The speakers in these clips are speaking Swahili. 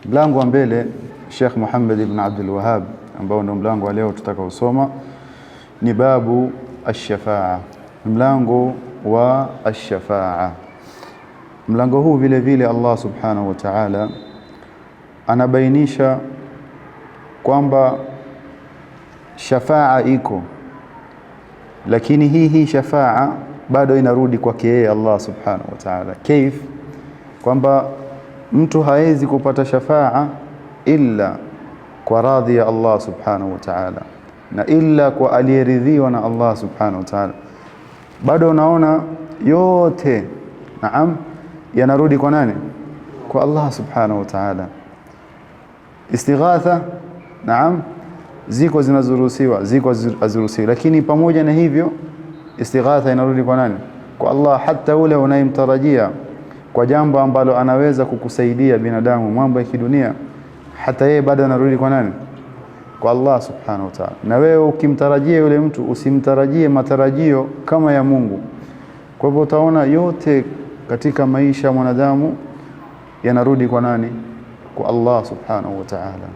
Mlango wa mbele Sheikh Muhammad ibn Abdul Wahhab ambao ndio mlango wa leo tutakaosoma ni babu ash-shafa'a. Mlango wa ash-shafa'a. Mlango huu vile vile Allah subhanahu wa ta'ala anabainisha kwamba shafa'a iko, lakini hii shafa'a bado inarudi kwake yeye Allah subhanahu wa ta'ala. Kaif? Kwamba mtu hawezi kupata shafa'a illa kwa radhi ya Allah subhanahu wa ta'ala na illa kwa aliyeridhiwa na Allah subhanahu wa ta'ala. Bado unaona yote yanarudi kwa nani? Kwa Allah subhanahu wa ta'ala. Istighatha ziko zinazuruhusiwa, ziko azuruhusiwa, lakini pamoja na hivyo istighatha inarudi kwa nani? Kwa Allah. Hata ule unayemtarajia kwa jambo ambalo anaweza kukusaidia binadamu, mambo ya kidunia, hata yeye bado anarudi kwa nani? Kwa Allah subhanahu wa ta'ala. Na wewe ukimtarajia yule mtu, usimtarajie matarajio kama ya Mungu. Kwa hivyo utaona yote katika maisha ya mwanadamu yanarudi kwa nani? Kwa Allah subhanahu wa ta'ala.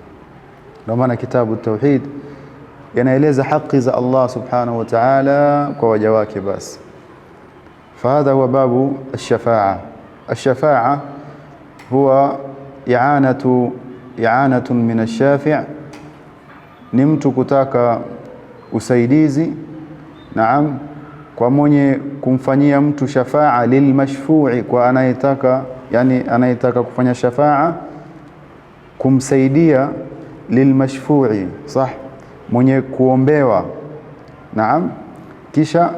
Ndio maana kitabu tauhid yanaeleza haki za Allah subhanahu wa ta'ala kwa waja wake basi. فهذا هو باب الشفاعة. الشفاعة هو إعانة من الشافع، ni mtu kutaka usaidizi kwa mwenye kumfanyia mtu shafa'a lilmashfu'i, kwa anayetaka, yani anayetaka kufanya shafa'a kumsaidia lilmashfu'i, sah, mwenye kuombewa, kisha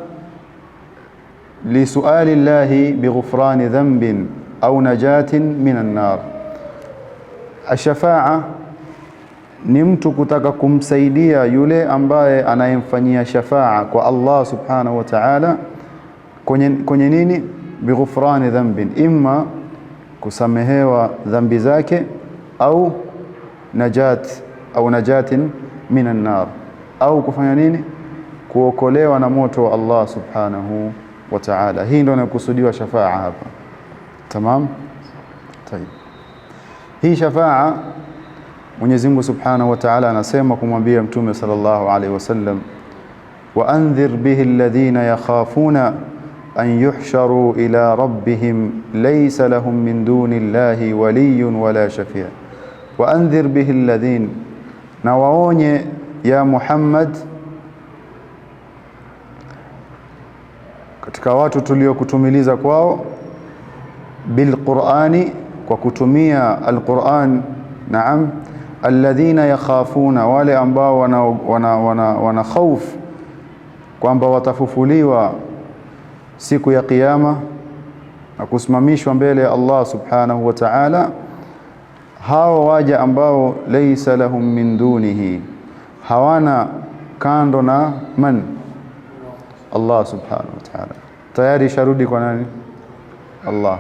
lisuali llahi bighufrani dhanbin au najatin minan nar. Ash-shafa'a ni mtu kutaka kumsaidia yule ambaye anayemfanyia shafa'a kwa Allah subhanahu wa ta'ala kwenye nini? Bighufrani dhanbin, imma kusamehewa dhambi zake au najatin minan nar, au kufanya nini? Kuokolewa na moto wa Allah subhanahu wa ta'ala. Hii ndio inakusudiwa shafa'a hapa. Tamam? Tayeb. Hii shafa'a Mwenyezi Mungu subhanahu wa ta'ala anasema kumwambia Mtume sallallahu alaihi wasallam, wa anzir bihi alladhina yakhafuna an yuhsharu ila rabbihim laysa lahum min duni llahi waliyyun wala shafi'. Wa anzir bihi alladhina, na waonye ya Muhammad katika watu tuliokutumiliza kwao, bil Qur'ani, kwa kutumia al-Qur'an, alladhina yakhafuna, wale ambao wana khauf kwamba watafufuliwa siku ya kiyama na kusimamishwa mbele ya Allah subhanahu wa ta'ala. Hao waja ambao laysa lahum min dunihi, hawana kando na man? Allah subhanahu wa ta'ala. Tayari sharudi kwa nani? Allah.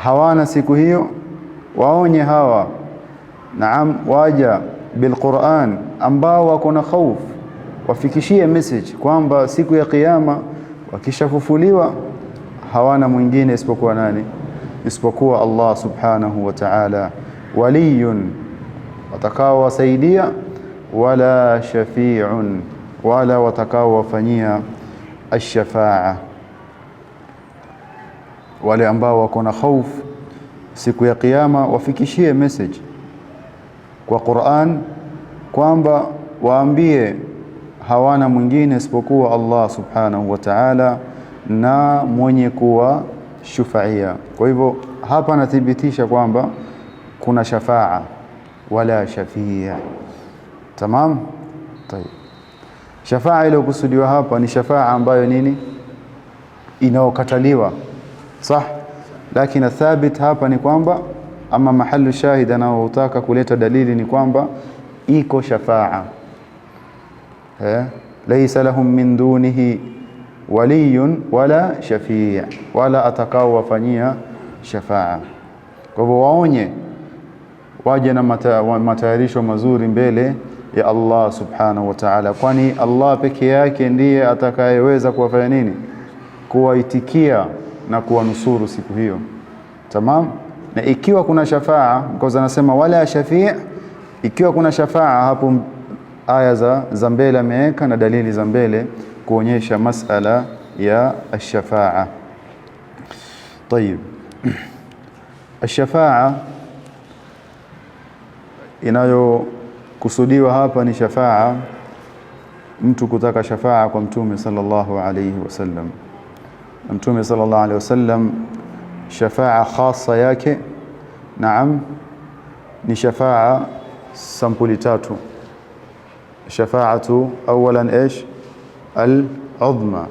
Hawana siku hiyo, waonye hawa waja bil Qur'an ambao wako na khauf, wafikishie message kwamba siku ya kiyama wakishafufuliwa hawana mwingine isipokuwa nani? Isipokuwa Allah subhanahu wa ta'ala. Waliyun, watakao wasaidia, wala shafi'un, wala watakao wafanyia ash-shafa'a. Wale ambao wako na khauf siku ya kiyama wafikishie message kwa Qur'an kwamba waambie hawana mwingine isipokuwa Allah subhanahu wa ta'ala na mwenye kuwa shufaia. Kwa hivyo hapa nathibitisha kwamba kuna shafa'a wala shafia. Tamam? Tayeb. Shafa'a ile kusudiwa hapa ni shafa'a ambayo nini? Inaokataliwa. Sah? Lakini thabit hapa ni kwamba, ama mahallu shahid anaotaka kuleta dalili ni kwamba iko shafa'a. Laysa lahum min dunihi waliyun wala shafi', wala atakao wafanyia shafa'a. Kwa hivyo waonye, waje na matayarisho mazuri mbele ya Allah subhanahu wa ta'ala, kwani Allah peke yake ndiye atakayeweza kuwafanya nini? Kuwaitikia na kuwanusuru siku hiyo. Tamam? Na ikiwa kuna shafaa, kwa anasema wala shafi', ikiwa kuna shafaa, hapo aya za mbele ameweka na dalili za mbele kuonyesha masala ya ash-shafaa. طيب, ash-shafaa inayokusudiwa hapa ni shafaa, mtu kutaka shafaa kwa Mtume sallallahu alayhi wasallam. Mtume sallallahu alayhi wasallam shafaa khassa yake, naam, ni shafaa sampuli tatu. Shafaatu awalan ish al-udhma,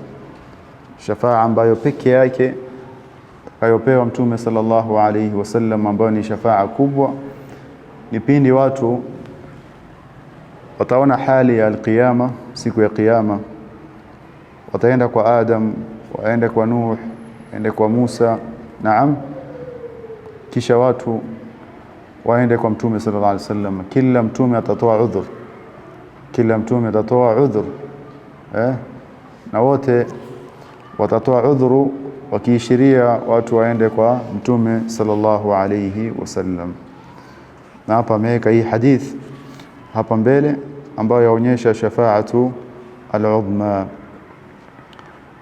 shafaa ambayo peke yake kayopewa Mtume sallallahu alayhi wasallam, ambayo ni shafaa kubwa. Ni pindi watu wataona hali ya al-qiyama, siku ya kiyama, wataenda kwa Adam, waende kwa Nuh, waende kwa Musa, naam, kisha watu waende kwa Mtume sallallahu alaihi wasallam. Kila mtume atatoa udhur, kila mtume atatoa udhur, na wote watatoa udhuru wakiishiria watu waende kwa Mtume sallallahu alayhi wasallam. Na hapa ameweka hii hadith hapa mbele ambayo yaonyesha shafaatu al-udhma,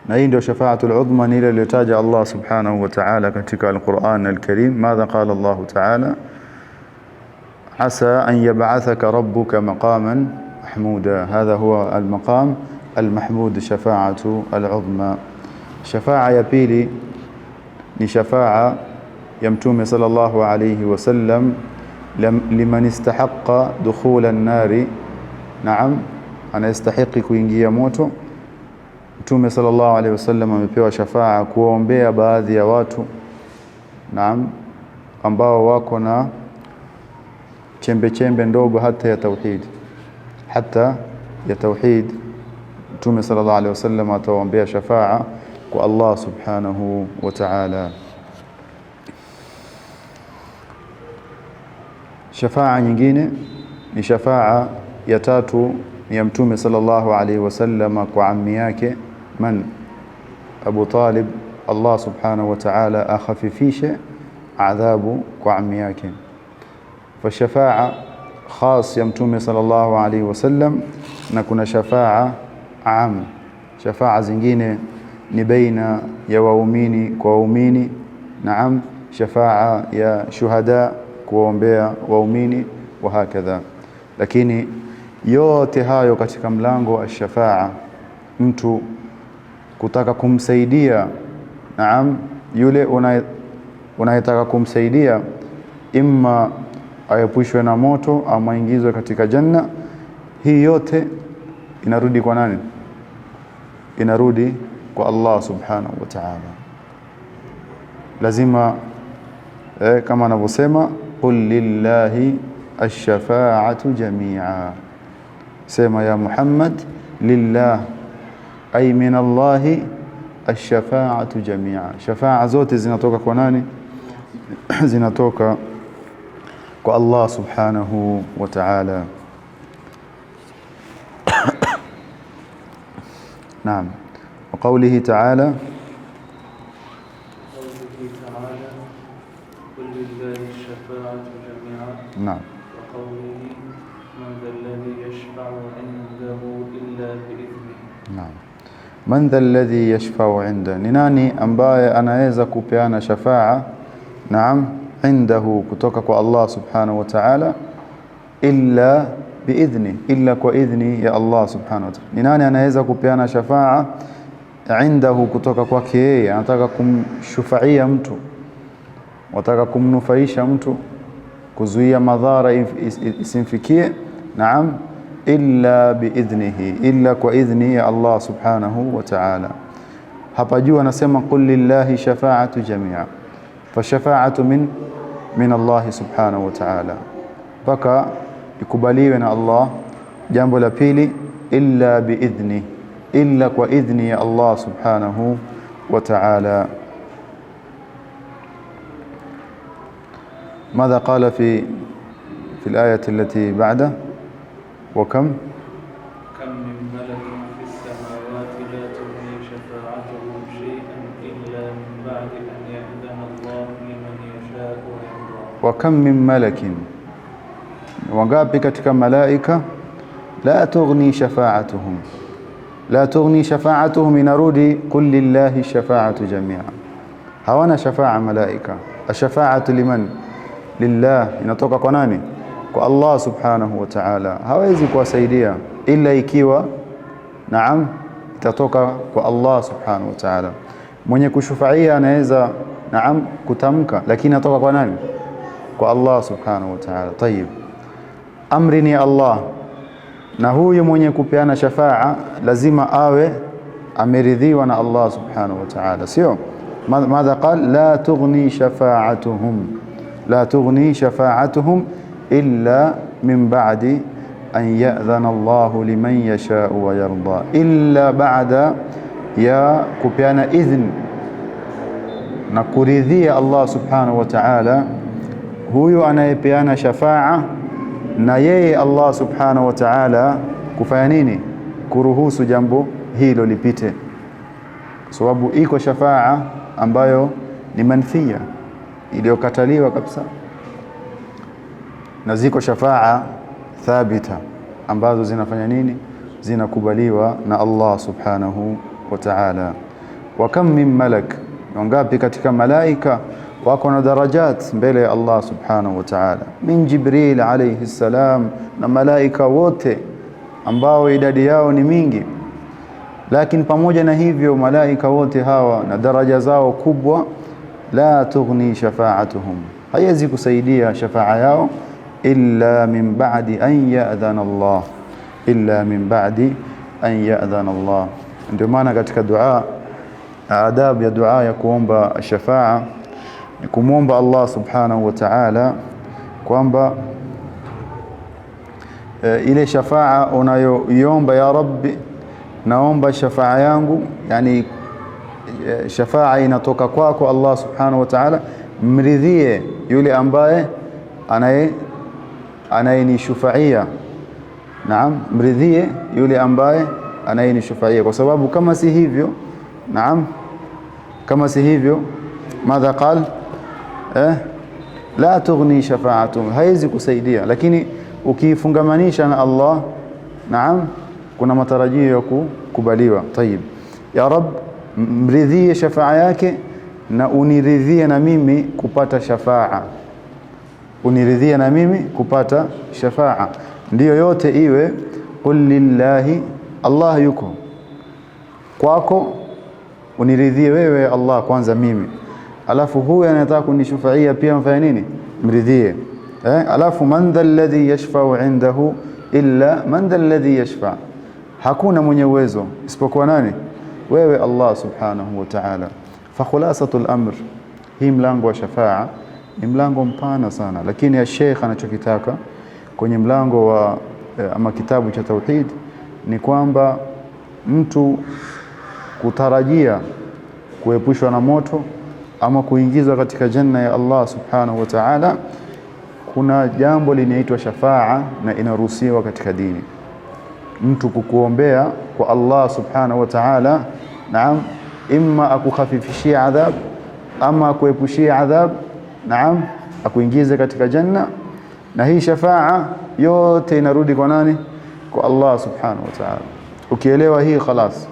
na hii ndio shafaatu al-udhma ni ile iliyotaja Allah subhanahu wa ta'ala katika al-Qur'an al-Karim. Madha qala Allah ta'ala? Asa an yab'athaka rabbuka maqaman mahmuda. Hadha huwa al-maqam al-mahmud, shafaatu al-udhma. Shafaa ya pili ni shafaa ya Mtume sallallahu alayhi wasallam liman istahaqqa dukhula an-nari, naam, anastahiqi kuingia moto. Mtume sallallahu alayhi wasallam amepewa shafaa kuombea baadhi ya watu, naam, ambao wako na chembe chembe ndogo hata ya tauhid, hata ya tauhid. Mtume sallallahu alayhi wasallam ataombea shafaa kwa Allah subhanahu wa ta'ala. Shafaa nyingine ni shafaa ya tatu ya Mtume sallallahu alayhi wasallam kwa ammi yake man Abu Talib. Allah subhanahu wa ta'ala akhafifishe adhabu kwa ammi yake. Fa shafaa khas ya Mtume sallallahu alayhi wasallam, na kuna shafaa am. Shafaa zingine ni baina ya waumini kwa waumini, naam, shafaa ya shuhada kuombea waumini wa hakadha. Lakini yote hayo katika mlango wa shafaa, mtu kutaka kumsaidia, naam, yule unayetaka kumsaidia, imma ayepushwe na moto au aingizwe katika janna. Hii yote inarudi kwa nani? Inarudi kwa Allah subhanahu wa ta'ala. Lazima kama anavyosema qul lillahi ash-shafa'atu jami'a, sema ya Muhammad, lillah ay min Allahi ash-shafa'atu jami'a. Shafa'a zote zinatoka kwa nani? Zinatoka kwa Allah subhanahu wa ta'ala. Naam. وقوله تعالى قل لله الشفاعة جميعا. نعم. وقوله من ذا الذي يشفع عنده إلا بإذنه. نعم. من ذا الذي يشفع عنده, ni nani ambaye anaweza kupeana shafaa, naam, indahu, kutoka kwa Allah subhanahu wa ta'ala, illa biidhni, illa kwa idhni ya Allah subhanahu wa ta'ala. Ni nani anaweza kupeana shafaa indahu, kutoka kwake yeye? Anataka kumshufaia mtu, wataka kumnufaisha mtu, kuzuia madhara isimfikie, naam, illa biidhnihi, illa kwa idhni ya Allah subhanahu wa ta'ala. Hapa juu anasema qul lillahi shafa'atu jami'a, fa shafa'atu min Allah subhanahu wa ta'ala, mpaka ikubaliwe na Allah. Jambo la pili, illa biidhni, illa kwa idhni ya Allah subhanahu wa ta'ala. ماذا قال في الآية التي بعده؟ وكم من ملك في السماوات لا تغني شفاعتهم شيئا إلا من بعد أن يأذن الله لمن يشاء ويرضى. wa kam min malakin, wangapi katika malaika, la tughni shafa'atuhum, la tughni shafa'atuhum, inarudi qul lillahi shafa'atu jami'a. Hawana shafa'a malaika. Ashafa'atu liman? Lillah. Inatoka kwa nani? Kwa Allah subhanahu wa ta'ala. Hawezi kuwasaidia ila ikiwa naam itatoka kwa Allah subhanahu wa ta'ala. Mwenye kushufaia anaweza naam kutamka, lakini atoka kwa nani? Kwa Allah subhanahu wa ta'ala. Tayib, amri ni Allah, na huyu mwenye kupeana shafa'a lazima awe ameridhiwa na Allah subhanahu wa ta'ala, sio? Madha qal la tughni shafa'atuhum, la tughni shafa'atuhum illa min ba'di an ya'dhana Allahu liman yasha'u wa yarda, illa ba'da ya kupeana idhn na kuridhia Allah subhanahu wa ta'ala huyu anayepeana shafa'a, na yeye Allah subhanahu wa ta'ala kufanya nini? Kuruhusu jambo hilo lipite, sababu iko shafa'a ambayo ni manfia, iliyokataliwa kabisa, na ziko shafa'a thabita ambazo zinafanya nini? Zinakubaliwa na Allah subhanahu wa ta'ala. Wa kam min malak, wangapi katika malaika wako na darajat mbele ya Allah subhanahu wa ta'ala, min Jibril alayhi salam, na malaika wote ambao idadi yao ni mingi. Lakini pamoja na hivyo malaika wote hawa na daraja zao kubwa, la tughni shafa'atuhum, haiwezi kusaidia shafa'a yao illa min ba'di an ya'dhana Allah, illa min ba'di an ya'dhana Allah. Ndio maana katika dua, adabu ya dua ya kuomba shafa'a ni kumwomba Allah subhanahu wa ta'ala kwamba ile shafa'a unayoiomba, ya Rabbi, naomba shafa'a yangu, yani shafa'a inatoka kwako Allah subhanahu wa ta'ala, mridhie yule ambaye anayenishufaia. Naam, mridhie yule ambaye anayenishufaia, kwa sababu kama si hivyo, naam, kama si hivyo, madha qal la tughni shafa'atuhum, haizi kusaidia. Lakini ukifungamanisha na Allah, naam, kuna matarajio ya kukubaliwa. Tayib, ya Rab, mridhie shafa'a yake na uniridhie na mimi kupata shafa'a, uniridhie na mimi kupata shafa'a. Ndiyo yote iwe qul lillahi, Allah yuko kwako, uniridhie wewe Allah kwanza mimi, alafu huyu anataka kunishufaia pia mfanye nini? Mridhie. Alafu man dha alladhi yashfa'u indahu illa man dha alladhi yashfa', hakuna mwenye uwezo isipokuwa nani? Wewe Allah subhanahu wa ta'ala. Fa khulasatul amr, hii mlango wa shafa'a ni mlango mpana sana, lakini ya Sheikh anachokitaka kwenye mlango wa ama kitabu cha tauhid ni kwamba mtu kutarajia kuepushwa na moto ama kuingizwa katika janna ya Allah subhanahu wa ta'ala, kuna jambo linaitwa shafa'a na inaruhusiwa katika dini. Mtu kukuombea kwa Allah subhanahu wa ta'ala, naam, imma akukhafifishia adhab ama akuepushia adhab, naam, akuingize katika janna. Na hii shafa'a yote inarudi kwa nani? Kwa Allah subhanahu wa ta'ala. Ukielewa hii khalas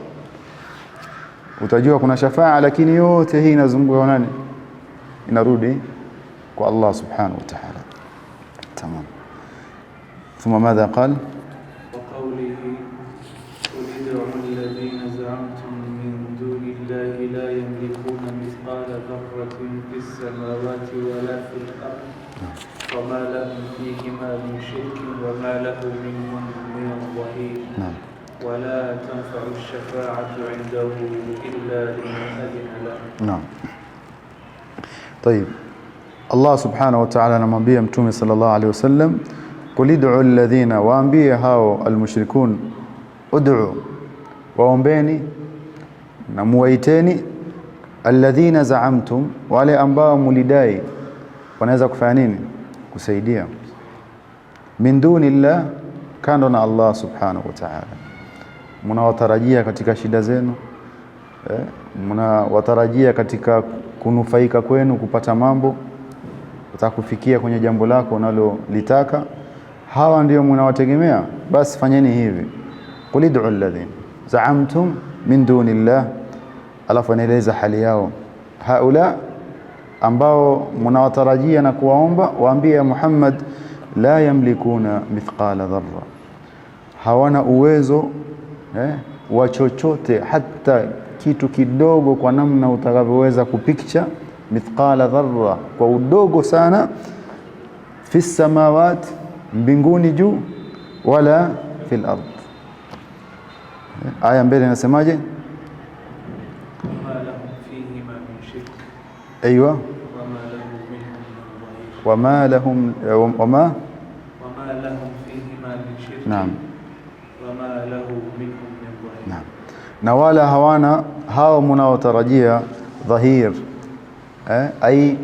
utajua kuna shafa'a, lakini yote hii inazunguka kwa nani? Inarudi kwa Allah subhanahu wa ta'ala. Tamam. Thumma madha qala? وقوله قل ادعوا الذين زعمتم من دون الله لا يملكون مثقال ذرة في السماوات ولا في الأرض وما لهم فيهما من شرك وما له منهم من ظهير ولا تنفع الشفاعة عنده إلا لمن أذن له. نعم. طيب، Allah subhanahu wa ta'ala anamwambia Mtume sallallahu alaihi wasallam, qul id'u alladhina, waambie hao almushrikun, ud'u, waombeni na muwaiteni, alladhina za'amtum, wale ambao mulidai wanaweza kufanya nini? Kusaidia, min dunillah, kando na Allah subhanahu wa ta'ala. Mnawatarajia katika shida zenu, mnawatarajia katika kunufaika kwenu, kupata mambo, utakufikia kwenye jambo lako unalolitaka, hawa ndio mnawategemea, basi fanyeni hivi. Qul ud'u alladhina za'amtum min dunillah, alafu anaeleza hali yao haula ambao mnawatarajia na kuwaomba, waambie ya Muhammad, la yamlikuna mithqala dharra, hawana uwezo wa chochote, hata kitu kidogo, kwa namna utakavyoweza kupicture mithqala dharra, kwa udogo sana, fi samawat, mbinguni juu, wala fil ard. Aya mbele inasemaje? ايوه وما لهم فيهما من شرك. نعم. وما له منهم من ظهير. نعم. na wala hawana hao mnaotarajia dhahir, ai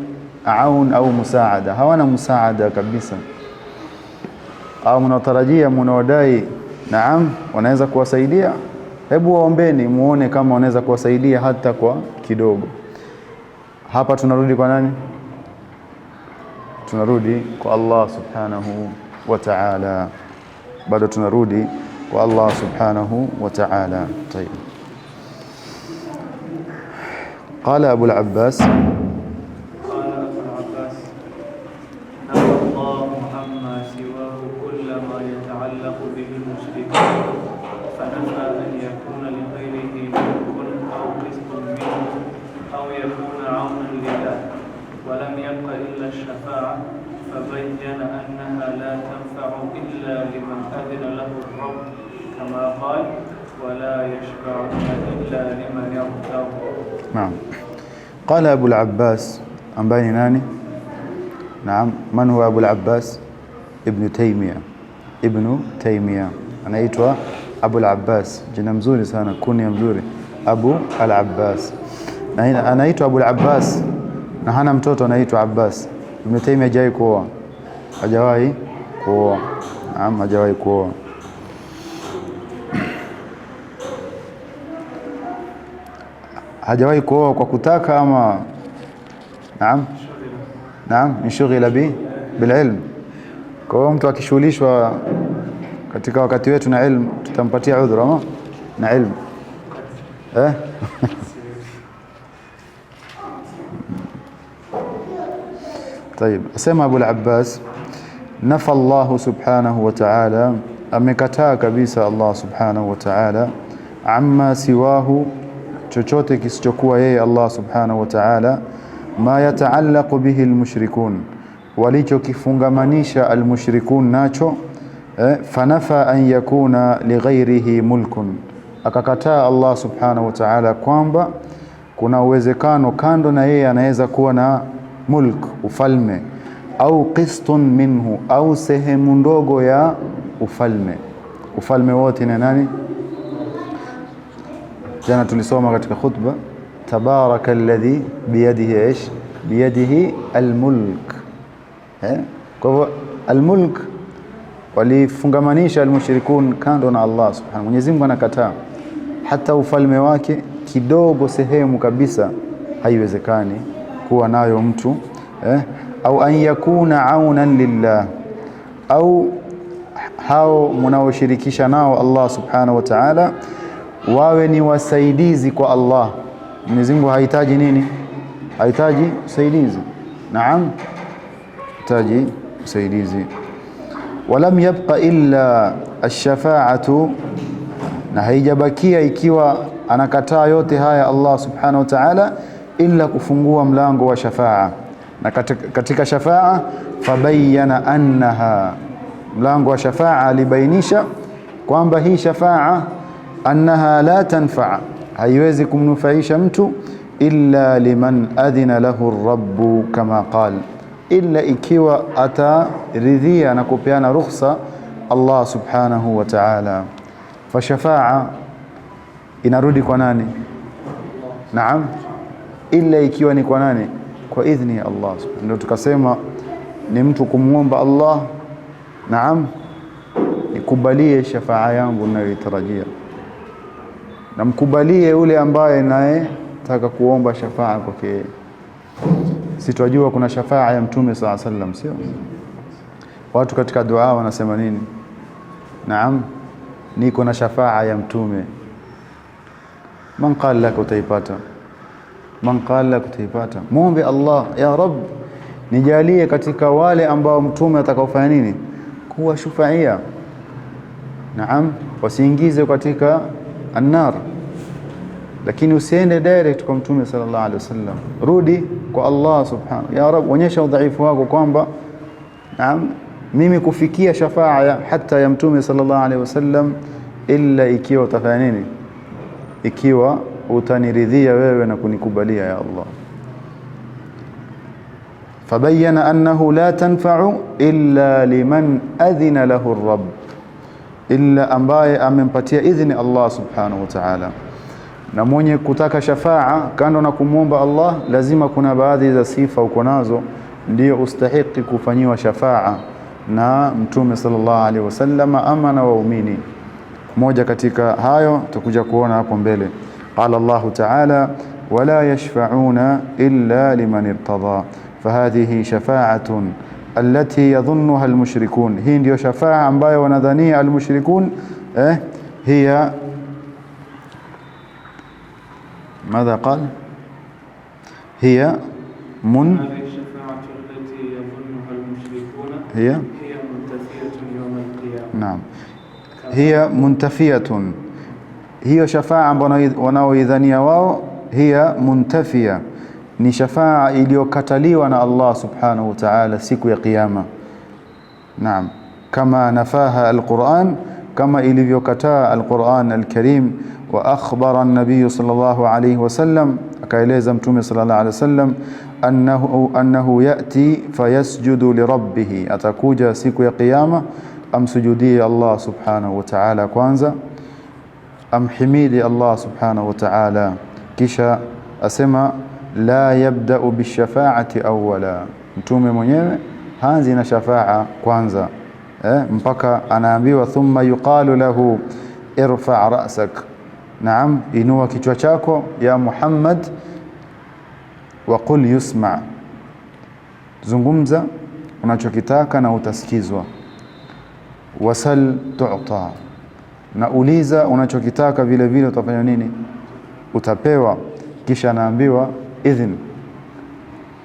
aun au musaada, hawana musaada kabisa. Au mnaotarajia, mnaodai naam wanaweza kuwasaidia, hebu waombeni muone kama wanaweza kuwasaidia hata kwa kidogo. Hapa tunarudi kwa nani? Tunarudi kwa Allah subhanahu wa ta'ala. Bado tunarudi kwa Allah subhanahu wa ta'ala. طيب. قال أبو العباس نفى الله عما سواه كل ما يتعلق به المشركين، فنفى أن يكون لغيره ملك أو قسط منه أو يكون عونا لله، ولم يبق إلا الشفاعة، فبين أنها لا تنفع إلا لمن أذن له الرب، كما قال ولا يشفعون إلا لمن يرتضى. نعم. قال أبو العباس أنباني ناني. نعم. من هو أبو العباس؟ ابن تيمية. ابن تيمية anaitwa Abu al-Abbas, jina mzuri sana, kunia mzuri, Abu al-Abbas. Na anaitwa Abu al-Abbas na hana mtoto anaitwa Abbas. Ibn Taymiyyah hajawahi kuoa, hajawahi kuoa. Naam, hajawahi kuoa. Hajawahi kuoa kwa kutaka ama naam, naam, nishughila bil ilm. Kwa hiyo mtu akishughulishwa katika wakati wetu na ilmu, tutampatia udhuru ama na ilmu طيب. اسمع ابو العباس نفى الله سبحانه وتعالى, amekataa kabisa Allah subhanahu wa ta'ala, amma siwahu, chochote kisichokuwa yeye Allah subhanahu wa ta'ala, ma yataallaqu bihi almushrikun, walichokifungamanisha almushrikun nacho, fanafa an yakuna lighairihi mulkun, akakataa Allah subhanahu wa ta'ala kwamba kuna uwezekano kando na yeye anaweza kuwa na mulk, ufalme, au qistun minhu, au sehemu ndogo ya ufalme. Ufalme wote ni nani? Jana tulisoma katika khutba, tabaraka alladhi biyadihi ish biyadihi almulk. Kwa hivyo almulk walifungamanisha almushrikun kando na Allah subhanahu. Mwenyezi Mungu anakataa hata ufalme wake kidogo, sehemu kabisa, haiwezekani kuwa nayo mtu, au an yakuna aunan lillah, au hao mnaoshirikisha nao Allah subhanahu wa ta'ala wawe ni wasaidizi kwa Allah. Mwenyezi Mungu hahitaji nini? Hahitaji usaidizi. Naam, hahitaji usaidizi. Walam yabqa illa ash-shafa'atu, na haijabakia ikiwa anakataa yote haya Allah subhanahu wa ta'ala, illa kufungua mlango wa shafa'a. Na katika shafa'a fabayyana annaha, mlango wa shafa'a alibainisha kwamba hii shafa'a annaha la tanfa', haiwezi kumnufaisha mtu, illa liman adhina lahu ar-rabb kama qala, illa ikiwa ataridhia na kupeana ruhusa Allah subhanahu wa ta'ala. Fa shafa'a inarudi kwa nani? Naam, illa ikiwa ni kwa nani? Kwa idhni ya Allah. Ndio tukasema ni mtu kumuomba Allah, naam, nikubalie shafa'a yangu ninayotarajia, na mkubalie yule ambaye naye taka kuomba shafa'a kwake. Sitojua kuna shafaa ya Mtume sallallahu alaihi wasallam, sio? Watu katika dua wanasema nini? Naam, niko na shafaa ya Mtume. Man qala lak utaipata? Man qala lak utaipata? Muombe Allah, ya Rabb, nijalie katika wale ambao Mtume atakaofanya nini? Kuwa shufaia. Naam, wasiingize katika annar. Lakini usiende direct kwa Mtume sallallahu alaihi wasallam. Rudi kwa Allah subhanahu. Ya Rabb, onyesha udhaifu wako kwamba naam, mimi kufikia shafaa hata ya Mtume sallallahu alaihi wasallam illa ikiwa utafanya nini? Ikiwa utaniridhia wewe na kunikubalia ya Allah. Fabayyana annahu la tanfa'u illa liman adhina lahu ar-rabb, illa ambaye amempatia idhini Allah subhanahu wa ta'ala. Na mwenye kutaka shafaa kando na kumuomba Allah, lazima kuna baadhi za sifa uko nazo ndio ustahiki kufanyiwa shafaa na Mtume sallallahu alaihi wasallam ama na waumini. Moja katika hayo tutakuja kuona hapo mbele. Qala Allah ta'ala wala yashfa'una illa liman irtada, fahadhihi shafa'atun allati yadhunnuha almushrikun. Hii ndio shafaa ambayo wanadhania almushrikun hiya ماذا قال؟ هي هذه الشفاعة التي يظنها المشركون هي منتفية يوم القيامة. نعم، هي منتفية. هي شفاعة wanaoidhania wao, hiya muntafia, ni shafaa iliyokataliwa na Allah subhanahu wa ta'ala siku ya kiyama. Naam, kama nafaha alquran, kama ilivyokataa alquran alkarim. Wa akhbara an-nabiy sallallahu alayhi wasallam, akaeleza Mtume sallallahu alayhi wasallam annahu yati fayasjudu li rabbih, atakuja siku ya kiyama amsujudie Allah subhanahu wa ta'ala, kwanza amhimidi Allah subhanahu wa ta'ala, kisha asema la yabda'u bishafaati awwala. Mtume mwenyewe haanzi na shafaa kwanza, mpaka anaambiwa thumma yuqalu lahu irfa' ra'sak. Naam, inua kichwa chako ya Muhammad, wa qul yusma, zungumza unachokitaka na utasikizwa. Wasal tu'ta, na uliza unachokitaka vile vile utafanya nini? Utapewa. Kisha naambiwa idhin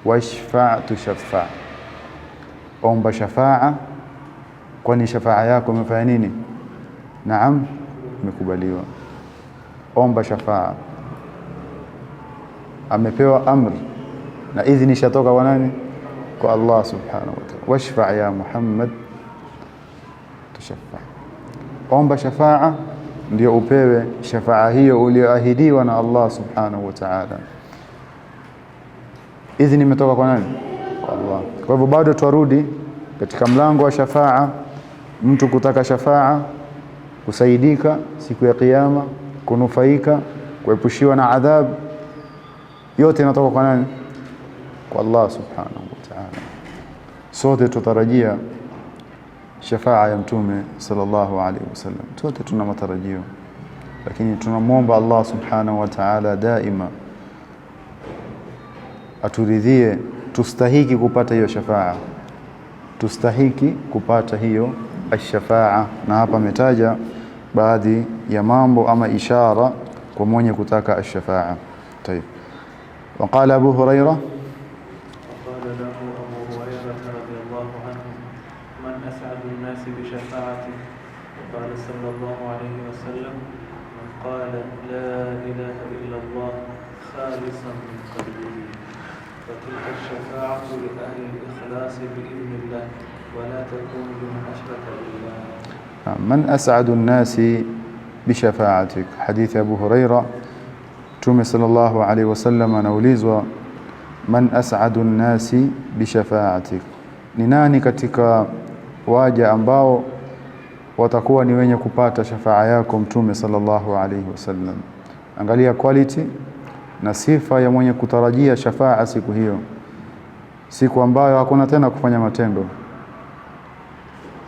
washfa' tushaffa, omba shafaa, kwani shafaa yako imefanya nini? Naam, imekubaliwa. Omba shafaa, amepewa amri na idhini ishatoka kwa nani? Kwa Allah subhanahu wa ta'ala. Washfa' ya Muhammad tushaffa, omba shafaa ndio upewe shafaa hiyo ulioahidiwa na Allah subhanahu wa ta'ala. Idhini imetoka kwa nani? Kwa Allah. Kwa hivyo bado tuarudi katika mlango wa shafaa, mtu kutaka shafaa, kusaidika siku ya kiyama, kunufaika, kuepushiwa na adhab, yote inatoka kwa nani? Kwa Allah subhanahu wa ta'ala. Sote tutarajia shafaa ya Mtume sallallahu alaihi wasallam, sote tuna matarajio, lakini tunamwomba Allah subhanahu wa ta'ala daima aturidhie, tustahiki kupata hiyo shafaa, tustahiki kupata hiyo ashafaa. Na hapa ametaja baadhi ya mambo ama ishara kwa mwenye kutaka ashafaa. Tayeb, وقال أبو هريرة وقال له أبو هريرة رضي الله عنه من أسعد الناس بشفاعته؟ قال صلى الله عليه وسلم من قال لا إله إلا الله خالصا من قلبه، فتلك الشفاعة لأهل الإخلاص بإذن الله ولا تكون لمن أشرك بالله. من أسعد الناس بشفاعتك، حديث أبو هريرة. Mtume sallallahu alaihi wasallam anaulizwa man as'adu an-nasi bi shafa'atik, ni nani katika waja ambao watakuwa ni wenye kupata shafaa yako Mtume sallallahu alaihi wasallam. Angalia quality na sifa ya mwenye kutarajia shafaa siku hiyo, siku ambayo hakuna tena kufanya matendo,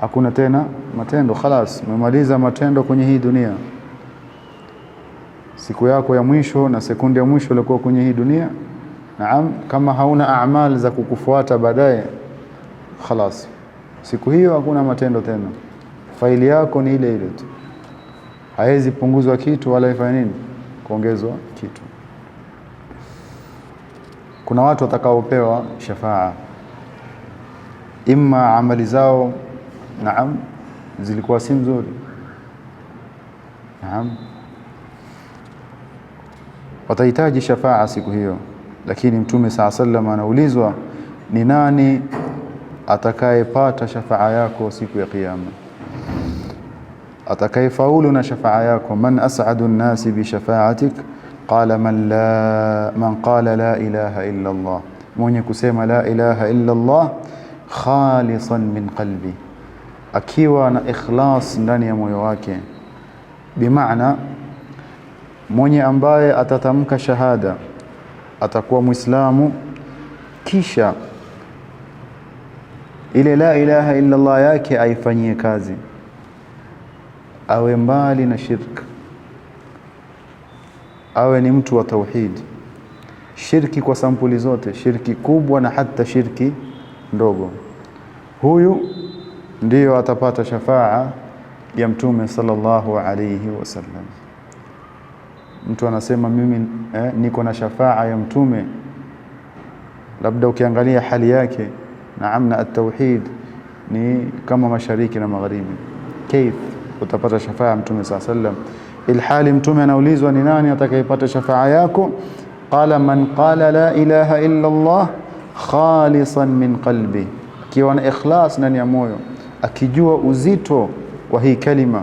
hakuna tena matendo, khalas umemaliza matendo kwenye hii dunia. Siku yako ya mwisho na sekunde ya mwisho ilikuwa kwenye hii dunia, naam, kama hauna a'mal za kukufuata baadaye, خلاص siku hiyo hakuna matendo tena, faili yako ni ile ile tu, haiwezi punguzwa kitu wala ifanye nini kuongezwa kitu. Kuna watu watakaopewa shafaa, imma amali zao naam zilikuwa si nzuri, naam, watahitaji shafaa siku hiyo, lakini Mtume SAW anaulizwa ni nani atakayepata shafaa yako siku ya kiyama, atakayefaulu na shafaa yako. Man as'adu an-nasi bi shafa'atik qala man qala la ilaha illa Allah, mwenye kusema la ilaha illa Allah khalisan min qalbi, akiwa na ikhlas ndani ya moyo wake. Bimaana mwenye ambaye atatamka shahada atakuwa Muislamu, kisha ile la ilaha illa Allah yake aifanyie kazi, awe mbali na shirk, awe ni mtu wa tauhid. Shirki kwa sampuli zote, shirki kubwa na hata shirki ndogo, huyu ndiyo atapata shafaa ya Mtume sallallahu alayhi wasallam. Mtu anasema mimi niko na shafaa ya Mtume, labda ukiangalia hali yake naam na at-tauhid ni kama mashariki na magharibi, كيف utapata shafaa ya Mtume sallallahu alayhi wasallam ilhali Mtume anaulizwa ni nani atakayepata shafaa yako, qala man qala la ilaha illa Allah khalisan min qalbi, akiwa na ikhlas ndani ya moyo, akijua uzito wa hii kalima,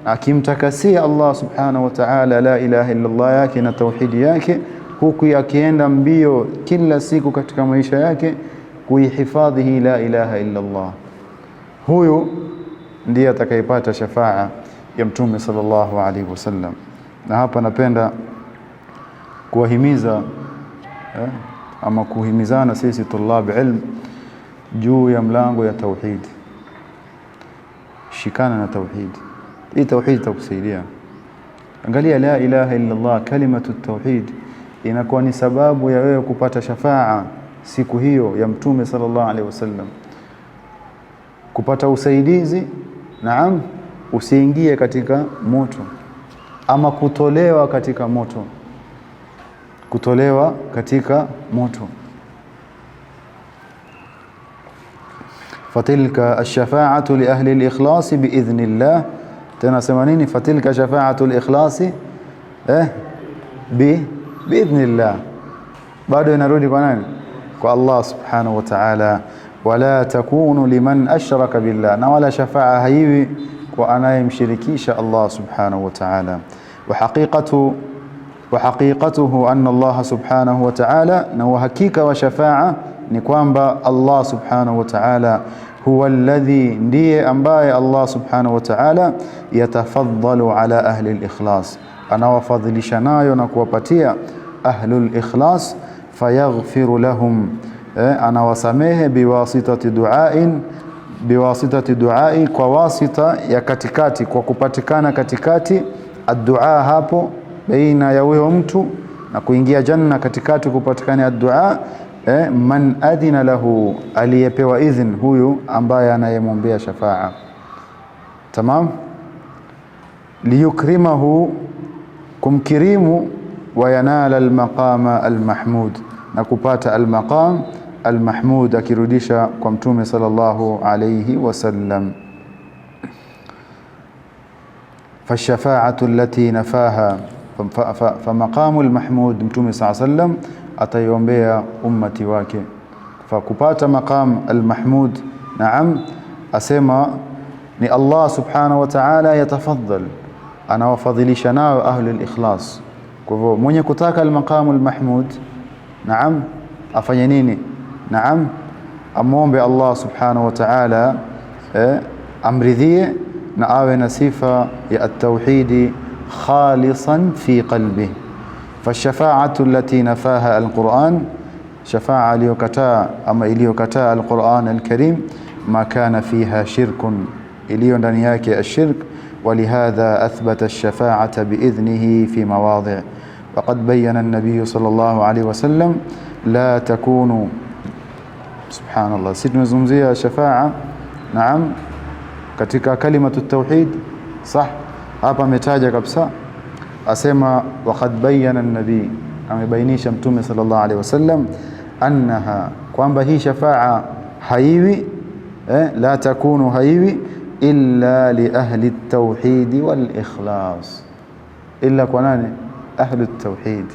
akimtakasia Allah subhanahu wa ta'ala la ilaha illa Allah yake na tauhidi yake, huku akienda mbio kila siku katika maisha yake kuihifadhi hii la ilaha illa Allah, huyu ndiye atakayepata shafaa ya Mtume sallallahu alaihi wasallam. Na hapa napenda kuwahimiza ama kuhimizana sisi tulab ilm juu ya mlango ya tauhid. Shikana na tauhid, hii tauhid itakusaidia. Angalia la ilaha illa Allah, kalimatu tauhid inakuwa ni sababu ya wewe kupata shafaa siku hiyo ya Mtume sallallahu alaihi wasallam, kupata usaidizi, naam, usiingie katika moto ama kutolewa katika moto, kutolewa katika moto. fatilka ash-shafa'atu li ahli al-ikhlas bi'idhnillah, tena sema nini? fatilka shafa'atu al-ikhlas bi'idhnillah, bado inarudi kwa nani? Kwa Allah subhanahu wa ta'ala. wala takunu liman ashraka billah, na wala shafaa haiwi kwa anayemshirikisha Allah subhanahu wa ta'ala. wa haqiqatuhu anna Allah subhanahu wa ta'ala, na uhakika wa shafaa ni kwamba Allah subhanahu wa ta'ala huwa alladhi, ndiye ambaye Allah subhanahu wa ta'ala yatafaddalu ala ahli al-ikhlas, anawafadhilisha nayo na kuwapatia ahlul ikhlas, fayaghfiru lahum, anawasamehe biwasitati du'ain, kwa wasita ya katikati, kwa kupatikana katikati ad-du'a hapo baina ya huyo mtu na kuingia janna, katikati kupatikana ad-du'a man adina lahu, aliyepewa idhn huyu ambaye anayemwombea shafaa. Tamam, liyukrimahu, kumkirimu, wa yanala al-maqama al-mahmud, na kupata al-maqam al-mahmud, akirudisha kwa Mtume sallallahu alayhi wasallam. Fashafa'atu allati nafaha, famaqamu al-mahmud, Mtume sallallahu alayhi wasallam ataiombea ummati wake. Fakupata maqam al-mahmud, naam, asema ni Allah subhanahu wa ta'ala yatafaddal, anawafadhilisha nao ahli al-ikhlas. Kwa hivyo mwenye kutaka al-maqam al-mahmud, naam, afanye nini? Naam, amwombe Allah subhanahu wa ta'ala amridhie na awe na sifa ya at-tauhid khalisan fi qalbi. Fashafa'atu allati nafaha al-Qur'an, shafa'a aliyokataa ama iliyokataa al-Qur'an al-Karim, ma kana fiha shirkun, iliyo ndani yake ashirk. Walihadha athbata ash-shafa'ata biidhnihi fi mawadhi', وقد بين النبي صلى الله عليه وسلم لا تكون. سبحان الله. Situmezungumzia shafa'a, naam, katika kalimatu tauhid, sah. Hapa ametaja kabisa, asema waqad bayyana an-nabi, amebainisha mtume sallallahu alaihi wasallam, annaha, kwamba hii shafa'a haiwi la takunu, haiwi illa li ahli at-tauhid wal ikhlas. Illa kwa nani? Ahlu at-tauhid,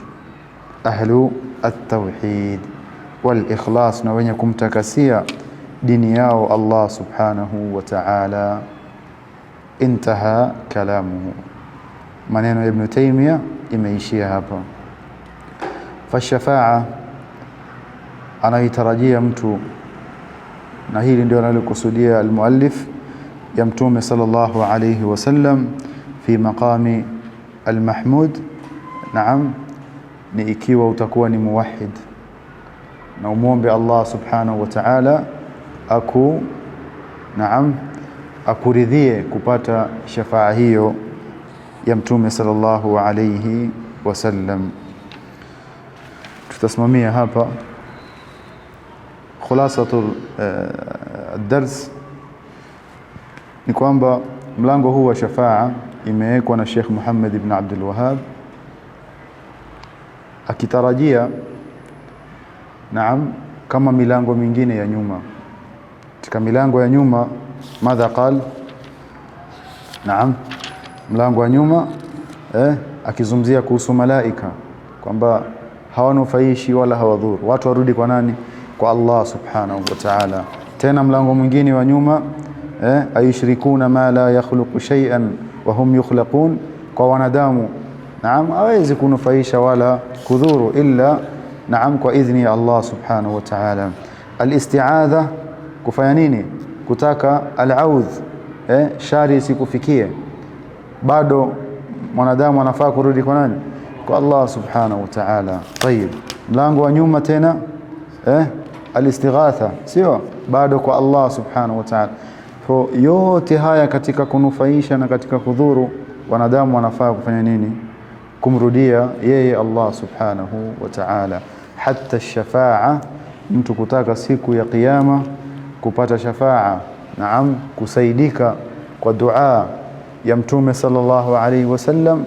ahlu at-tauhid wal ikhlas, na wenye kumtakasia dini yao Allah subhanahu wa ta'ala. Intaha kalamuhu. Maneno Ibn Taymiyyah imeishia hapa. Fashafa'a anaitarajia mtu, na hili ndio analokusudia almuallif, ya mtume sallallahu alayhi wasallam fi maqami almahmud. Naam, ni ikiwa utakuwa ni muwahhid na umuombe Allah subhanahu wa ta'ala akuridhie kupata shafa'a hiyo ya mtume sallallahu alayhi wasallam. Tutasimamia hapa. Khulasatul ad-dars ni kwamba mlango huu wa shafa'a imewekwa na Sheikh Muhammad ibn Abdul Wahhab akitarajia, naam, kama milango mingine ya nyuma. Katika milango ya nyuma madha qal, naam, mlango wa nyuma akizungumzia kuhusu malaika kwamba hawanufaishi wala hawadhuru. Watu warudi kwa nani? Kwa Allah subhanahu wa ta'ala. Tena mlango mwingine wa nyuma ayushrikuna ma la yakhluqu shay'an wa hum yukhlaqun, kwa wanadamu, naam, hawezi kunufaisha wala kudhuru illa, naam, kwa idhni ya Allah subhanahu wa ta'ala. Al-isti'adha, kufanya nini? Kutaka al-audh, shari isikufikie. Bado mwanadamu anafaa kurudi kwa nani? Kwa Allah subhanahu wa ta'ala. Tayib, mlango wa nyuma tena al-istighatha, sio bado kwa Allah subhanahu wa ta'ala. Kwa yote haya katika kunufaisha na katika kudhuru, wanadamu wanafaa kufanya nini? Kumrudia yeye Allah subhanahu wa ta'ala. Hatta shafa'a, mtu kutaka siku ya kiyama kupata shafa'a, naam, kusaidika kwa dua ya mtume sallallahu alaihi wasallam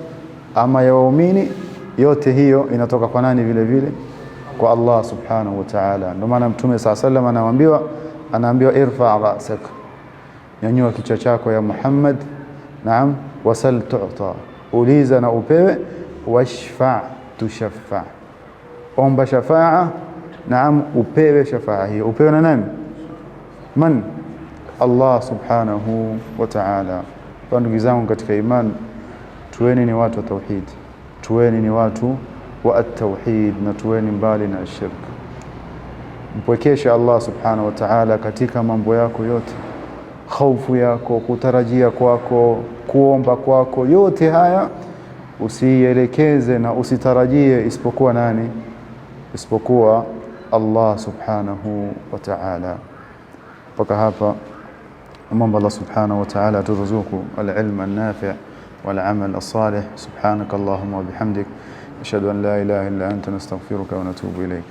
ama ya waumini, yote hiyo inatoka kwa nani? Vile vile kwa Allah subhanahu wa ta'ala. Ndio maana mtume sallallahu alaihi wasallam anaambiwa irfa ra'sak, nyanyua kichwa chako ya Muhammad, naam, wasal tu'ta, uliza na upewe, washfa' tushaffa, omba shafa'a, naam, upewe shafa'a hiyo. Upewe na nani? Man? Allah subhanahu wa ta'ala. Kwa ndugu zangu katika iman, tuweni ni watu wa tauhid, tuweni ni watu wa at-tauhid, na tuweni mbali na shirk. Mpwekeshe Allah subhanahu wa ta'ala katika mambo yako yote, hofu yako, kutarajia kwako, kuomba kwako, yote haya usielekeze na usitarajie isipokuwa nani? Isipokuwa Allah subhanahu wa ta'ala. Mpaka hapa Mungu Allah subhanahu wa ta'ala aturuzuku al-ilm an-nafi' wal-amal as-salih. Subhanakallahumma wa bihamdik, ashhadu an la ilaha illa anta, nastaghfiruka wa natubu ilayk.